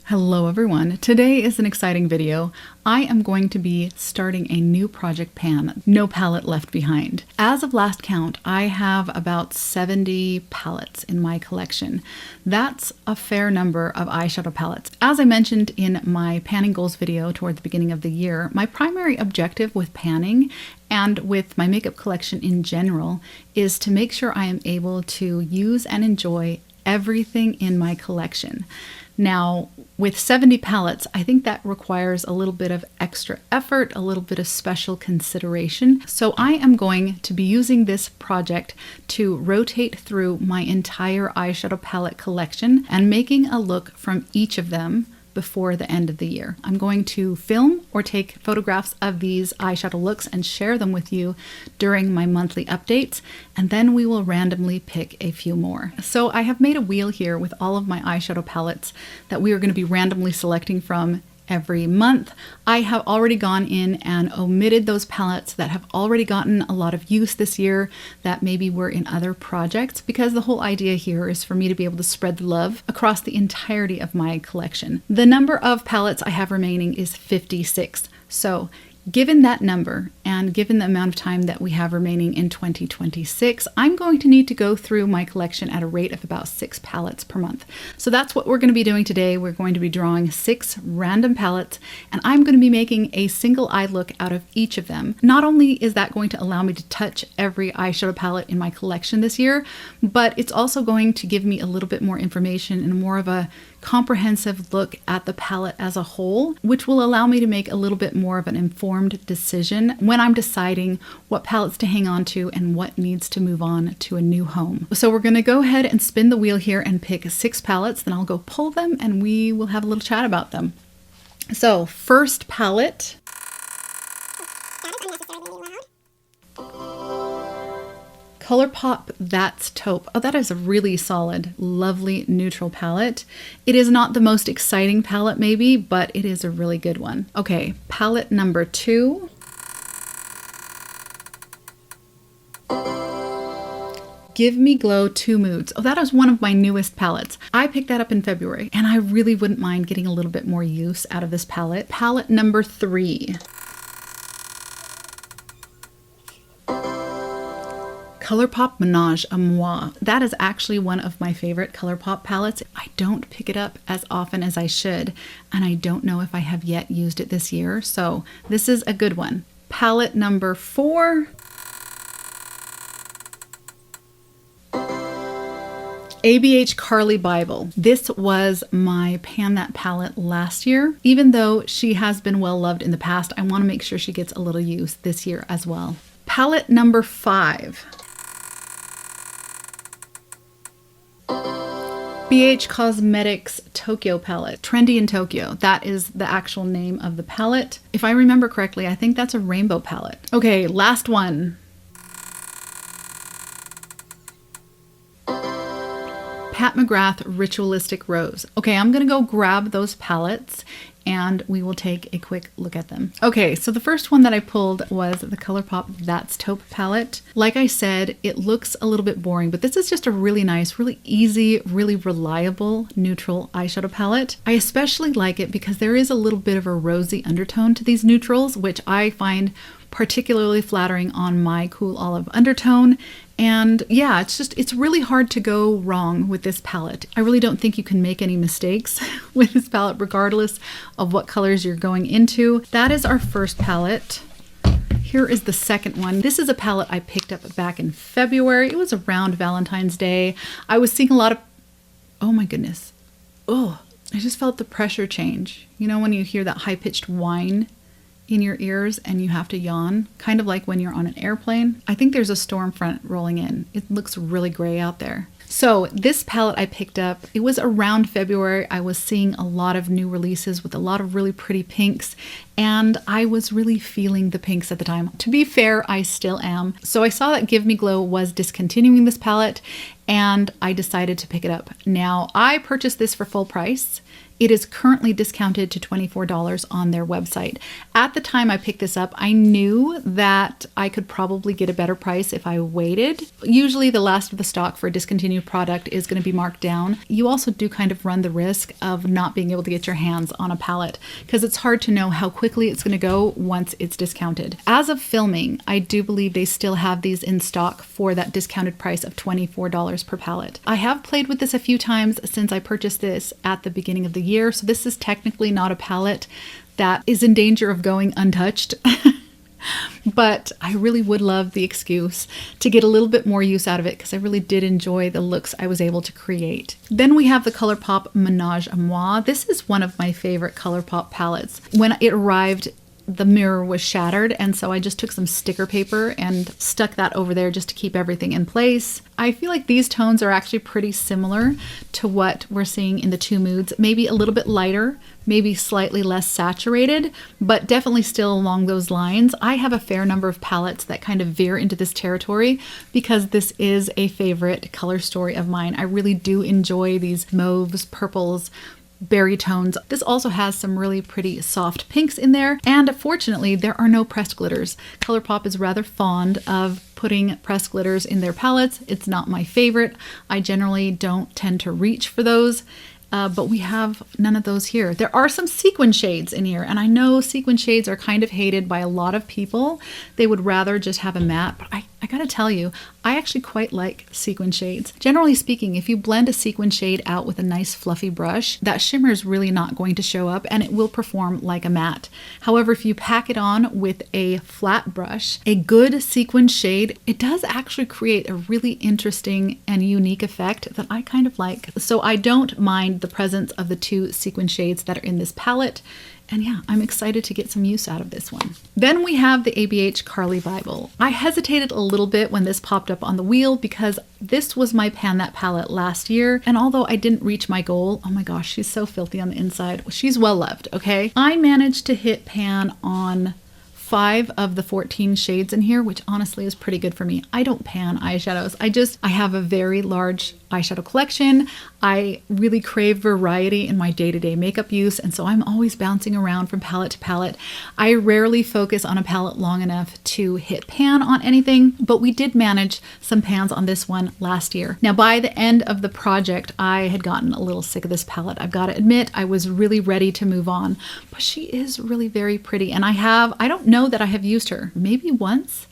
Hello everyone. Today is an exciting video. I am going to be starting a new project pan, no palette left behind. As of last count, I have about 70 palettes in my collection. That's a fair number of eyeshadow palettes. As I mentioned in my panning goals video towards the beginning of the year, my primary objective with panning and with my makeup collection in general is to make sure I am able to use and enjoy everything in my collection. Now, with 70 palettes, I think that requires a little bit of extra effort, a little bit of special consideration. So I am going to be using this project to rotate through my entire eyeshadow palette collection and making a look from each of them before the end of the year. I'm going to film or take photographs of these eyeshadow looks and share them with you during my monthly updates, and then we will randomly pick a few more. So I have made a wheel here with all of my eyeshadow palettes that we are going to be randomly selecting from every month. I have already gone in and omitted those palettes that have already gotten a lot of use this year that maybe were in other projects, because the whole idea here is for me to be able to spread the love across the entirety of my collection. The number of palettes I have remaining is 56. So given that number and given the amount of time that we have remaining in 2026, I'm going to need to go through my collection at a rate of about 6 palettes per month. So that's what we're going to be doing today. We're going to be drawing 6 random palettes, and I'm going to be making a single eye look out of each of them. Not only is that going to allow me to touch every eyeshadow palette in my collection this year, but it's also going to give me a little bit more information and more of a comprehensive look at the palette as a whole, which will allow me to make a little bit more of an informed decision when I'm deciding what palettes to hang on to and what needs to move on to a new home. So we're going to go ahead and spin the wheel here and pick 6 palettes, then I'll go pull them and we will have a little chat about them. So first palette. ColourPop That's Taupe. Oh, that is a really solid, lovely neutral palette. It is not the most exciting palette maybe, but it is a really good one. Okay, palette number 2. Give Me Glow 2 Moods. Oh, that is one of my newest palettes. I picked that up in February, and I really wouldn't mind getting a little bit more use out of this palette. Palette number 3. ColourPop Ménage à Moi. That is actually one of my favorite ColourPop palettes. I don't pick it up as often as I should, and I don't know if I have yet used it this year, so this is a good one. Palette number 4. ABH Carly Bible. This was my Pan That palette last year. Even though she has been well loved in the past, I want to make sure she gets a little use this year as well. Palette number 5. BH Cosmetics Tokyo palette. Trendy in Tokyo. That is the actual name of the palette. If I remember correctly, I think that's a rainbow palette. Okay, last one. Pat McGrath Ritualistic Rose. Okay, I'm gonna go grab those palettes and we will take a quick look at them. Okay, so the first one that I pulled was the ColourPop That's Taupe palette. Like I said, it looks a little bit boring, but this is just a really nice, really easy, really reliable neutral eyeshadow palette. I especially like it because there is a little bit of a rosy undertone to these neutrals, which I find particularly flattering on my cool olive undertone. And yeah, it's really hard to go wrong with this palette. I really don't think you can make any mistakes with this palette regardless of what colors you're going into. That is our first palette. Here is the second one. This is a palette I picked up back in February. It was around Valentine's Day. I was seeing a lot of, oh my goodness. Oh, I just felt the pressure change. You know when you hear that high-pitched whine in your ears and you have to yawn, kind of like when you're on an airplane. I think there's a storm front rolling in. It looks really gray out there. So this palette I picked up, it was around February. I was seeing a lot of new releases with a lot of really pretty pinks, and I was really feeling the pinks at the time. To be fair, I still am. So I saw that Give Me Glow was discontinuing this palette, and I decided to pick it up. Now, I purchased this for full price. It is currently discounted to $24 on their website. At the time I picked this up, I knew that I could probably get a better price if I waited. Usually the last of the stock for a discontinued product is going to be marked down. You also do kind of run the risk of not being able to get your hands on a palette because it's hard to know how quickly it's going to go once it's discounted. As of filming, I do believe they still have these in stock for that discounted price of $24 per palette. I have played with this a few times since I purchased this at the beginning of the year, so this is technically not a palette that is in danger of going untouched. But I really would love the excuse to get a little bit more use out of it because I really did enjoy the looks I was able to create. Then we have the ColourPop Ménage à Moi. This is one of my favorite ColourPop palettes. When it arrived, the mirror was shattered, and so I just took some sticker paper and stuck that over there just to keep everything in place. I feel like these tones are actually pretty similar to what we're seeing in the two moods. Maybe a little bit lighter, maybe slightly less saturated, but definitely still along those lines. I have a fair number of palettes that kind of veer into this territory because this is a favorite color story of mine. I really do enjoy these mauves, purples, berry tones. This also has some really pretty soft pinks in there, and fortunately there are no pressed glitters. ColourPop is rather fond of putting pressed glitters in their palettes. It's not my favorite. I generally don't tend to reach for those. But we have none of those here. There are some sequin shades in here, and I know sequin shades are kind of hated by a lot of people. They would rather just have a matte, but I gotta tell you, I actually quite like sequin shades. Generally speaking, if you blend a sequin shade out with a nice fluffy brush, that shimmer is really not going to show up and it will perform like a matte. However, if you pack it on with a flat brush, a good sequin shade, it does actually create a really interesting and unique effect that I kind of like. So I don't mind the presence of the two sequin shades that are in this palette. And yeah, I'm excited to get some use out of this one. Then we have the ABH Carly Bible. I hesitated a little bit when this popped up on the wheel because this was my Pan That palette last year. And although I didn't reach my goal, oh my gosh, she's so filthy on the inside. She's well loved, okay? I managed to hit pan on 5 of the 14 shades in here, which honestly is pretty good for me. I don't pan eyeshadows. I have a very large eyeshadow collection. I really crave variety in my day-to-day makeup use, and so I'm always bouncing around from palette to palette. I rarely focus on a palette long enough to hit pan on anything, but we did manage some pans on this one last year. Now, by the end of the project, I had gotten a little sick of this palette. I've got to admit, I was really ready to move on, but she is really very pretty, and I don't know that I have used her. Maybe once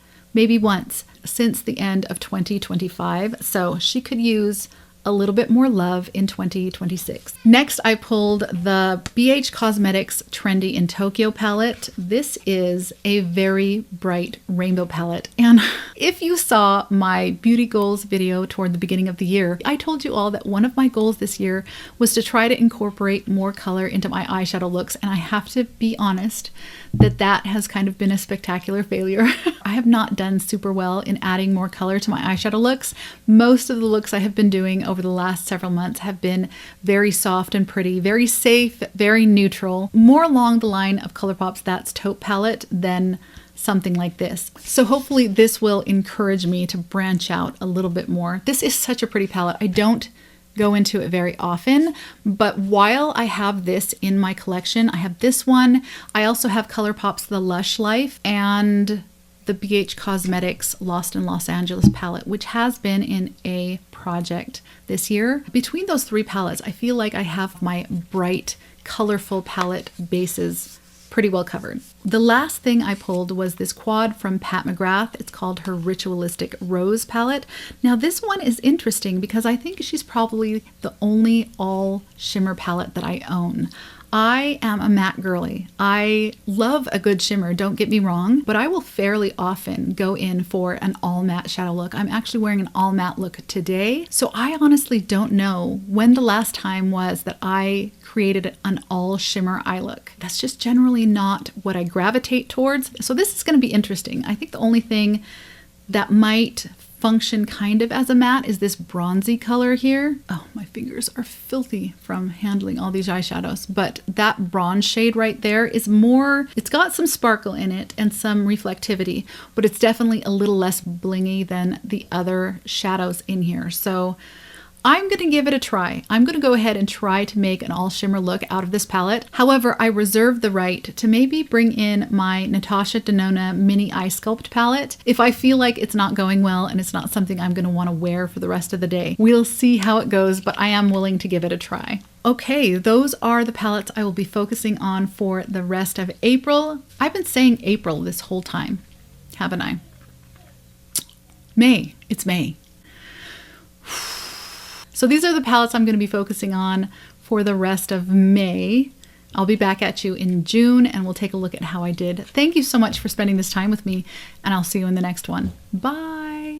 since the end of 2025, so she could use a little bit more love in 2026. Next, I pulled the BH Cosmetics Trendy in Tokyo palette. This is a very bright rainbow palette. And if you saw my beauty goals video toward the beginning of the year, I told you all that one of my goals this year was to try to incorporate more color into my eyeshadow looks. And I have to be honest that has kind of been a spectacular failure. I have not done super well in adding more color to my eyeshadow looks. Most of the looks I have been doing over the last several months have been very soft and pretty, very safe, very neutral, more along the line of ColourPop's That's Taupe palette than something like this. So hopefully this will encourage me to branch out a little bit more. This is such a pretty palette. I don't go into it very often, but while I have this in my collection, I have this one. I also have ColourPop's The Lush Life and the BH Cosmetics Lost in Los Angeles palette, which has been in a project this year. Between those 3 palettes, I feel like I have my bright, colorful palette bases pretty well covered. The last thing I pulled was this quad from Pat McGrath. It's called her Ritualistic Rose palette. Now this one is interesting because I think she's probably the only all shimmer palette that I own. I am a matte girly. I love a good shimmer, don't get me wrong, but I will fairly often go in for an all matte shadow look. I'm actually wearing an all matte look today, so I honestly don't know when the last time was that I created an all shimmer eye look. That's just generally not what I gravitate towards. So this is going to be interesting. I think the only thing that might function kind of as a matte is this bronzy color here. Oh, my fingers are filthy from handling all these eyeshadows, but that bronze shade right there is more, it's got some sparkle in it and some reflectivity, but it's definitely a little less blingy than the other shadows in here. So I'm going to give it a try. I'm going to go ahead and try to make an all shimmer look out of this palette. However, I reserve the right to maybe bring in my Natasha Denona Mini Eye Sculpt palette if I feel like it's not going well and it's not something I'm going to want to wear for the rest of the day. We'll see how it goes, but I am willing to give it a try. Okay, those are the palettes I will be focusing on for the rest of April. I've been saying April this whole time, haven't I? May. It's May. So these are the palettes I'm going to be focusing on for the rest of May. I'll be back at you in June and we'll take a look at how I did. Thank you so much for spending this time with me, and I'll see you in the next one. Bye.